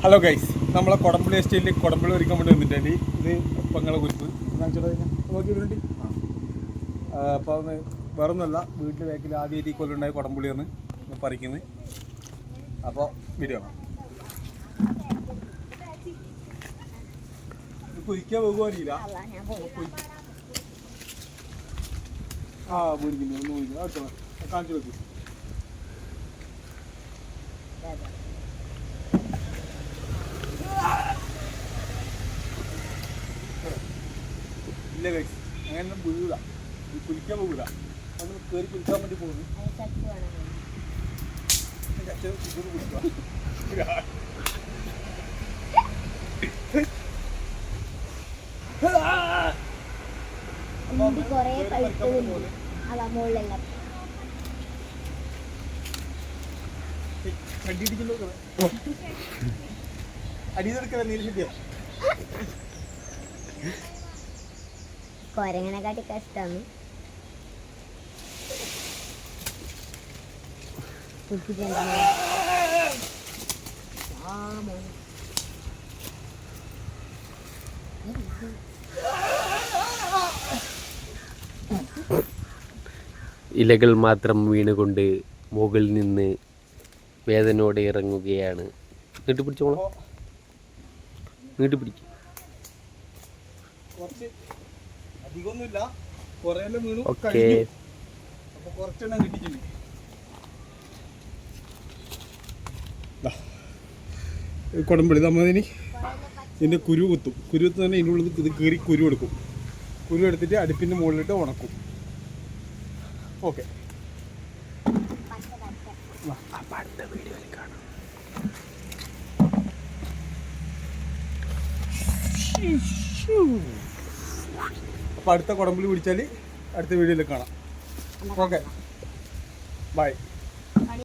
Hello guys, നമ്മളെ കൊടമ്പുളി എസ്റ്റേറ്റിൽ കൊടമ്പുളി ഒരുക്കാൻ വേണ്ടി വന്നിട്ടുണ്ട്. ഇത് പെങ്ങളെ കുരിപ്പ് നോക്കി വേണ്ടി. അപ്പോൾ അത് വേറെ ഒന്നുമല്ല, വീട്ടിൽ വേക്കിൽ ആദ്യമായിട്ട് ഈ കൊല്ലുണ്ടായ കൊടമ്പുളിയാണ് പറിക്കുന്നത്. അപ്പോൾ വീഡിയോ കുരിക്കാൻ പോകുവാനില്ല. ആ പോയിരിക്കുന്നു, ഒന്ന് പോയിരിക്കുന്നു. അടുത്ത കാണിച്ചു വെക്കും. ഇല്ല കഴിച്ച് അങ്ങനെ വീഴ കുലിക്കാൻ പോകില്ല. നമ്മൾ കയറി കുലിക്കാൻ വേണ്ടി പോകുന്നു. അടിയെടുക്കാൻ നീല കൊരങ്ങനെക്കാട്ടി കഷ്ടാണ്. ഇലകൾ മാത്രം വീണുകൊണ്ട് മുകളിൽ നിന്ന് വേദനയോടെ ഇറങ്ങുകയാണ്. നീട്ടിപ്പിടിച്ചോളാം, നീട്ടിപ്പിടിക്കും. അധികമൊന്നുമില്ല, കുറെയെല്ലാം വീണു. ഓക്കെ, അപ്പോൾ കുറച്ചെണ്ണം കിട്ടിയിട്ടുണ്ട്. കൊടമ്പുളി നമ്മതിന് ഇതിൻ്റെ കുരു കുത്തും. കുരു കുത്തുന്ന തന്നെ ഇതിൻ്റെ ഉള്ളിൽ ഇത് കീറി കുരു എടുക്കും. കുരു എടുത്തിട്ട് അടുപ്പിൻ്റെ മുകളിലിട്ട് ഉണക്കും. ഓക്കെ, അടുത്ത വീഡിയോയിൽ കാണാം. അപ്പോൾ അടുത്ത കൊടമ്പുളി പിടിച്ചാൽ അടുത്ത വീഡിയോയിൽ കാണാം. Okay, by.